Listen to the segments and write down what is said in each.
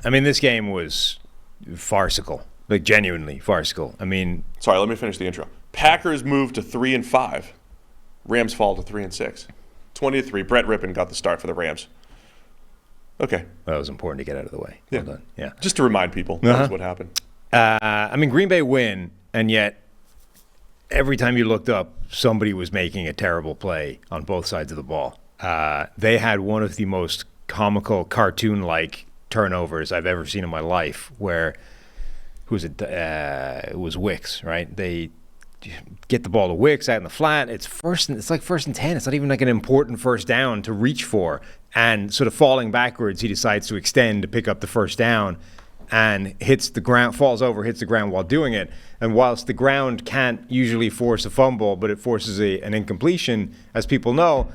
I mean, this game was farcical, like genuinely farcical. I mean, sorry, let me finish the intro. Packers moved to 3-5. Rams fall to 3-6. 20-3. Brett Rippon got the start for the Rams. Okay. that was important to get out of the way. Yeah. Well done. Yeah. Just to remind people, that's what happened. I mean, Green Bay win, and yet every time you looked up, somebody was making a terrible play on both sides of the ball. They had one of the most comical, cartoon-like turnovers I've ever seen in my life, where, who was it? It was Wicks, right? They get the ball to Wicks out in the flat. It's like first and 10. It's not even like an important first down to reach for. And sort of falling backwards, he decides to extend to pick up the first down and hits the ground, falls over, hits the ground while doing it. And whilst the ground can't usually force a fumble, but it forces an incompletion, as people know,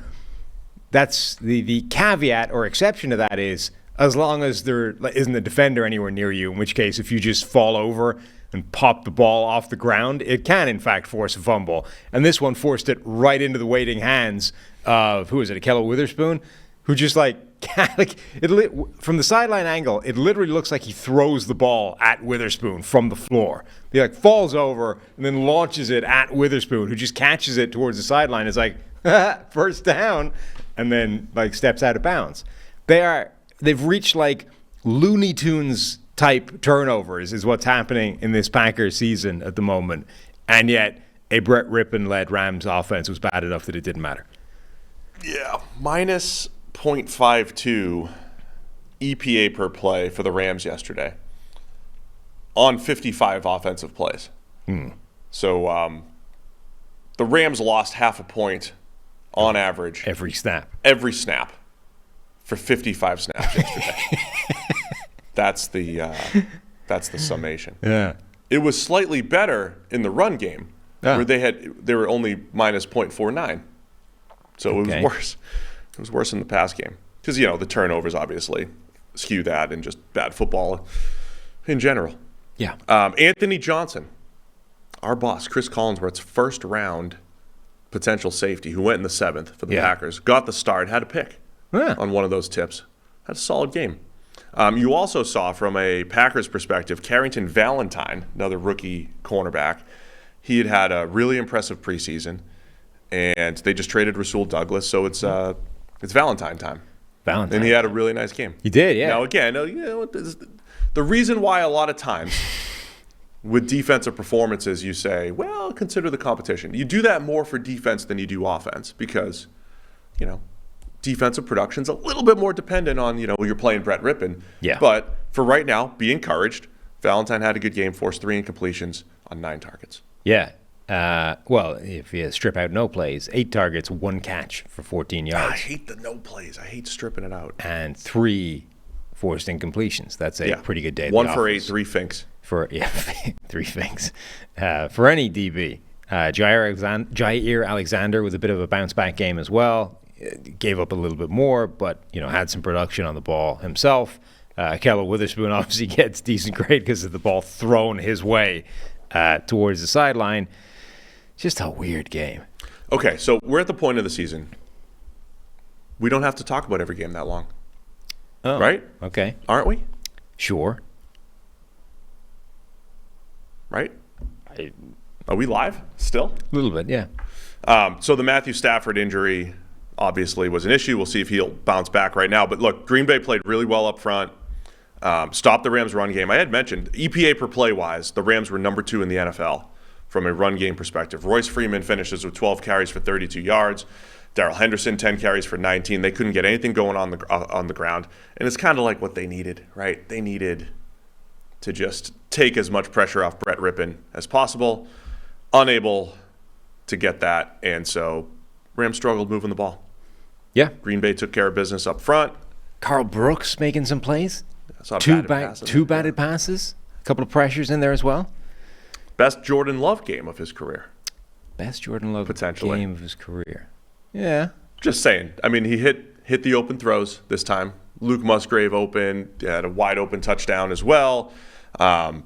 that's the caveat or exception to that is as long as there isn't a defender anywhere near you, in which case if you just fall over and pop the ball off the ground, it can in fact force a fumble. And this one forced it right into the waiting hands of, who is it, Akello Witherspoon, who just from the sideline angle, it literally looks like he throws the ball at Witherspoon from the floor. He falls over and then launches it at Witherspoon, who just catches it towards the sideline. It's like, first down, and then steps out of bounds. They've reached Looney Tunes type turnovers is what's happening in this Packers season at the moment. And yet a Brett Rippon-led Rams offense was bad enough that it didn't matter. Yeah, minus 0.52 EPA per play for the Rams yesterday on 55 offensive plays. So the Rams lost half a point on average. Every snap For 55 snaps yesterday. That's the summation. Yeah. It was slightly better in the run game, where they were only minus 0.49. So it was worse. It was worse in the pass game because the turnovers obviously skew that, and just bad football in general. Yeah. Anthony Johnson, our boss, Chris Collinsworth's first round potential safety, who went in the 7th for the Packers, got the start, had a pick on one of those tips. Had a solid game. You also saw, from a Packers perspective, Carrington Valentine, another rookie cornerback. He had a really impressive preseason, and they just traded Rasul Douglas, so it's Valentine time. And he had a really nice game. He did, yeah. Now, again, the reason why a lot of times with defensive performances you say, well, consider the competition. You do that more for defense than you do offense because, defensive production's a little bit more dependent on, you're playing Brett Rippon. Yeah. But for right now, be encouraged. Valentine had a good game, forced 3 incompletions on 9 targets. Yeah. Well, if you strip out no plays, 8 targets, 1 catch for 14 yards. I hate the no plays. I hate stripping it out. And 3 forced incompletions. That's a pretty good day. 1 for 8, 3 finks. 3 finks. For any DB. Jair Alexander with a bit of a bounce-back game as well. Gave up a little bit more, but had some production on the ball himself. Akello Witherspoon obviously gets decent grade because of the ball thrown his way towards the sideline. Just a weird game. Okay, so we're at the point of the season. We don't have to talk about every game that long. Oh, right? Okay. Aren't we? Sure. Right? Are we live still? A little bit, yeah. So the Matthew Stafford injury obviously was an issue. We'll see if he'll bounce back right now. But look, Green Bay played really well up front, stopped the Rams' run game. I had mentioned EPA per play-wise, the Rams were number 2 in the NFL from a run game perspective. Royce Freeman finishes with 12 carries for 32 yards. Darrell Henderson, 10 carries for 19. They couldn't get anything going on the ground. And it's kind of like what they needed, right? They needed to just take as much pressure off Brett Rippon as possible. Unable to get that. And so Rams struggled moving the ball. Yeah. Green Bay took care of business up front. Carl Brooks making some plays. Two batted passes. A couple of pressures in there as well. Best Jordan Love game of his career. Best Jordan Love potentially game of his career. Yeah. Just saying. I mean, he hit the open throws this time. Luke Musgrave open, had a wide open touchdown as well. Got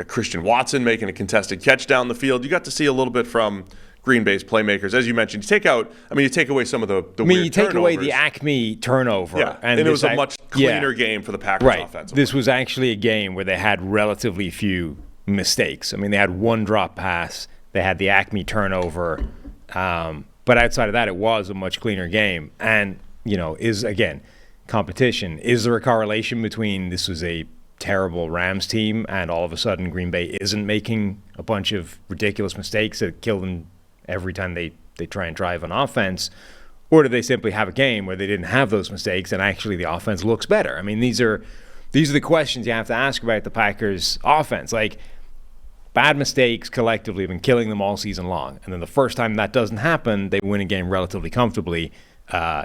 Christian Watson making a contested catch down the field. You got to see a little bit from Green Bay's playmakers. As you mentioned, you take away some of the I mean, weird you take away the turnovers. Acme turnover. Yeah, and it was a much cleaner yeah. game for the Packers Right. offensively. This was actually a game where they had relatively few mistakes. I mean, they had one drop pass. They had the Acme turnover. But outside of that, it was a much cleaner game. And, again, competition. Is there a correlation between this was a terrible Rams team and all of a sudden Green Bay isn't making a bunch of ridiculous mistakes that kill them every time they try and drive on offense? Or do they simply have a game where they didn't have those mistakes and actually the offense looks better? I mean, these are the questions you have to ask about the Packers offense. Like, bad mistakes collectively have been killing them all season long. And then the first time that doesn't happen, they win a game relatively comfortably,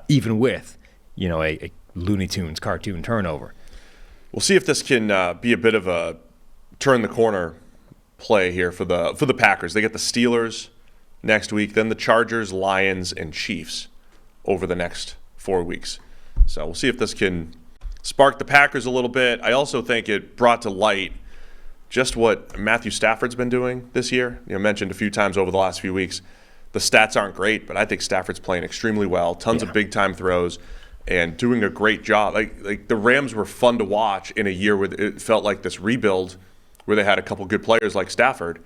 even with, a Looney Tunes cartoon turnover. We'll see if this can be a bit of a turn the corner play here for the Packers. They get the Steelers next week, then the Chargers, Lions, and Chiefs over the next 4 weeks. So we'll see if this can spark the Packers a little bit. I also think it brought to light just what Matthew Stafford's been doing this year. Mentioned a few times over the last few weeks. The stats aren't great, but I think Stafford's playing extremely well. Tons of big-time throws and doing a great job. Like the Rams were fun to watch in a year where it felt like this rebuild where they had a couple good players like Stafford,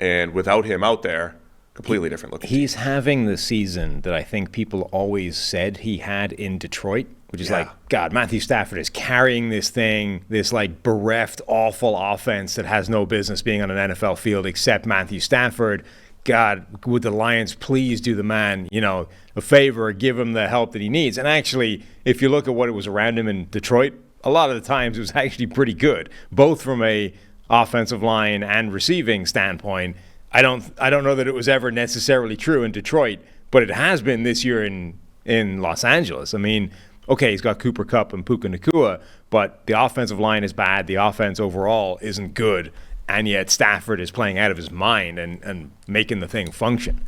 and without him out there, completely different looking. He's having the season that I think people always said he had in Detroit, which is like, God, Matthew Stafford is carrying this thing, this like bereft, awful offense that has no business being on an NFL field except Matthew Stafford. God, would the Lions please do the man, a favor, give him the help that he needs? And actually, if you look at what it was around him in Detroit, a lot of the times it was actually pretty good, both from a offensive line and receiving standpoint. I don't know that it was ever necessarily true in Detroit, but it has been this year in Los Angeles. I mean, okay, he's got Cooper Kupp and Puka Nacua, but the offensive line is bad. The offense overall isn't good, and yet Stafford is playing out of his mind and making the thing function.